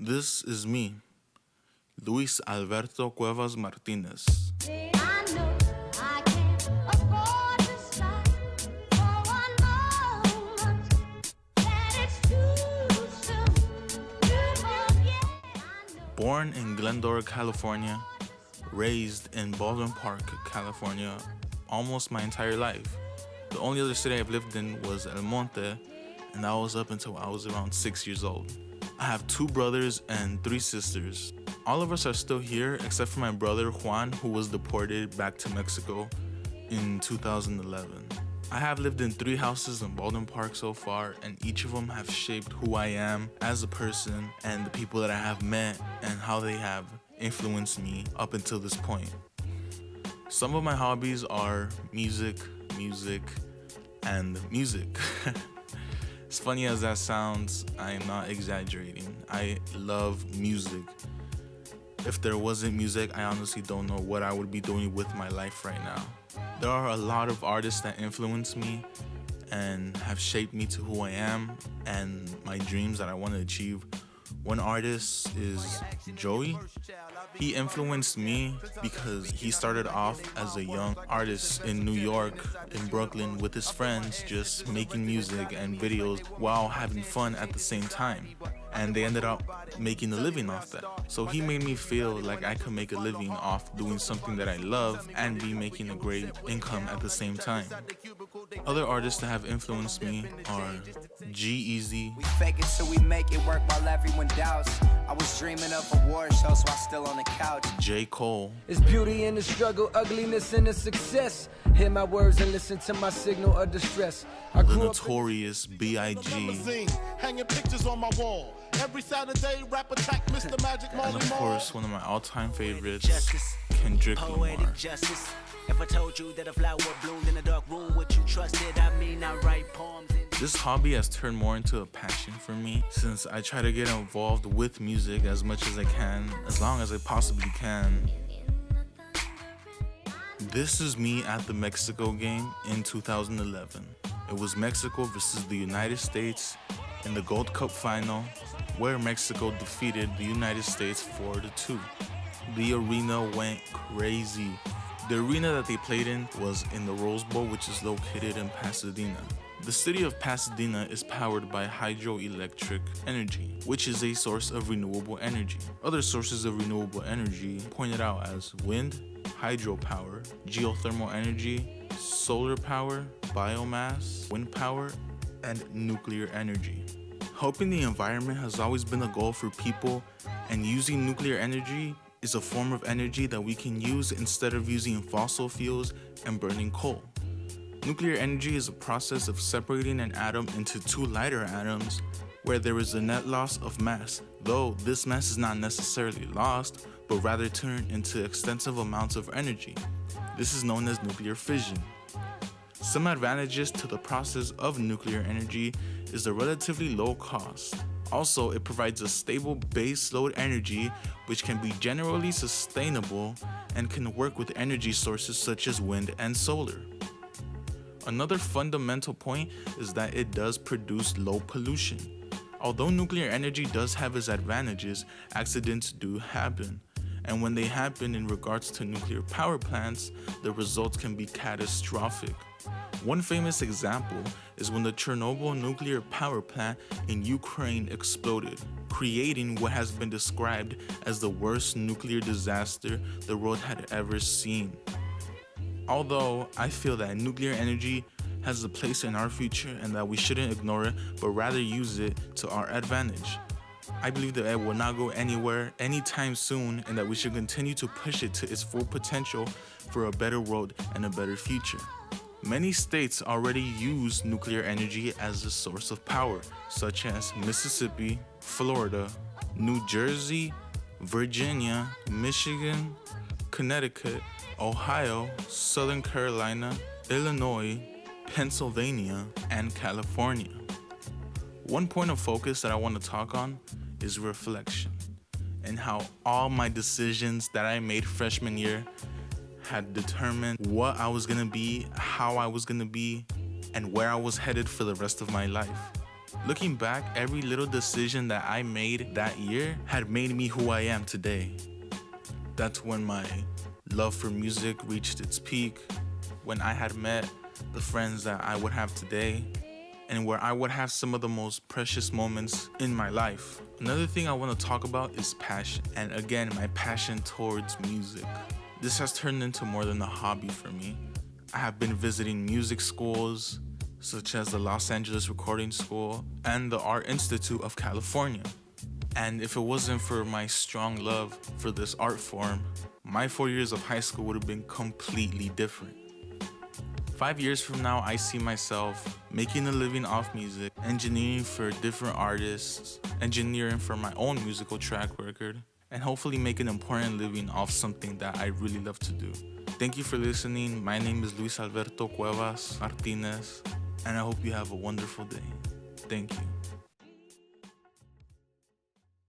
This is me, Luis Alberto Cuevas Martinez. Born in Glendora, California, raised in Baldwin Park, California, almost my entire life. The only other city I've lived in was El Monte, and that was up until I was around 6 years old. I have 2 brothers and 3 sisters. All of us are still here except for my brother Juan, who was deported back to Mexico in 2011. I have lived in 3 houses in Baldwin Park so far, and each of them have shaped who I am as a person and the people that I have met and how they have influenced me up until this point. Some of my hobbies are music, and music. As funny as that sounds, I am not exaggerating. I love music. If there wasn't music, I honestly don't know what I would be doing with my life right now. There are a lot of artists that influence me and have shaped me to who I am and my dreams that I want to achieve. One artist is Joey. He influenced me because he started off as a young artist in New York, in Brooklyn, with his friends, just making music and videos while having fun at the same time. And they ended up making a living off that. So he made me feel like I could make a living off doing something that I love and be making a great income at the same time. Other artists that have influenced me are G-Eazy. We fake it till we make it work while everyone doubts. I was dreaming of award shows, so I'm still on the couch. J. Cole. It's beauty in the struggle, ugliness in the success. Hear my words and listen to my signal of distress. The notorious B.I.G. Hanging pictures on my wall. Every Saturday, rap attack Mr. Magic Molly. And of course, one of my all-time favorites, Kendrick Lamar. If I told you that a flower bloomed in a dark room, would you trust it? I mean, I write poems. This hobby has turned more into a passion for me since I try to get involved with music as much as I can, as long as I possibly can. This is me at the Mexico game in 2011. It was Mexico versus the United States in the Gold Cup final, where Mexico defeated the United States 4-2. The arena went crazy. The arena that they played in was in the Rose Bowl, which is located in Pasadena. The city of Pasadena is powered by hydroelectric energy, which is a source of renewable energy. Other sources of renewable energy pointed out as wind, hydropower, geothermal energy, solar power, biomass, wind power, and nuclear energy. Helping the environment has always been a goal for people, and using nuclear energy is a form of energy that we can use instead of using fossil fuels and burning coal. Nuclear energy is a process of separating an atom into 2 lighter atoms where there is a net loss of mass, though this mass is not necessarily lost, but rather turned into extensive amounts of energy. This is known as nuclear fission. Some advantages to the process of nuclear energy is the relatively low cost. Also, it provides a stable base load energy which can be generally sustainable and can work with energy sources such as wind and solar. Another fundamental point is that it does produce low pollution. Although nuclear energy does have its advantages, accidents do happen. And when they happen in regards to nuclear power plants, the results can be catastrophic. One famous example is when the Chernobyl nuclear power plant in Ukraine exploded, creating what has been described as the worst nuclear disaster the world had ever seen. Although I feel that nuclear energy has a place in our future and that we shouldn't ignore it, but rather use it to our advantage. I believe that it will not go anywhere anytime soon and that we should continue to push it to its full potential for a better world and a better future. Many states already use nuclear energy as a source of power, such as Mississippi, Florida, New Jersey, Virginia, Michigan, Connecticut, Ohio, Southern Carolina, Illinois, Pennsylvania, and California. One point of focus that I want to talk on is reflection and how all my decisions that I made freshman year had determined what I was gonna be, how I was gonna be, and where I was headed for the rest of my life. Looking back, every little decision that I made that year had made me who I am today. That's when my love for music reached its peak, when I had met the friends that I would have today, and where I would have some of the most precious moments in my life. Another thing I want to talk about is passion, and again, my passion towards music. This has turned into more than a hobby for me. I have been visiting music schools, such as the Los Angeles Recording School and the Art Institute of California. And if it wasn't for my strong love for this art form, my 4 years of high school would have been completely different. 5 years from now, I see myself making a living off music, engineering for different artists, engineering for my own musical track record, and hopefully make an important living off something that I really love to do. Thank you for listening. My name is Luis Alberto Cuevas Martinez, and I hope you have a wonderful day. Thank you.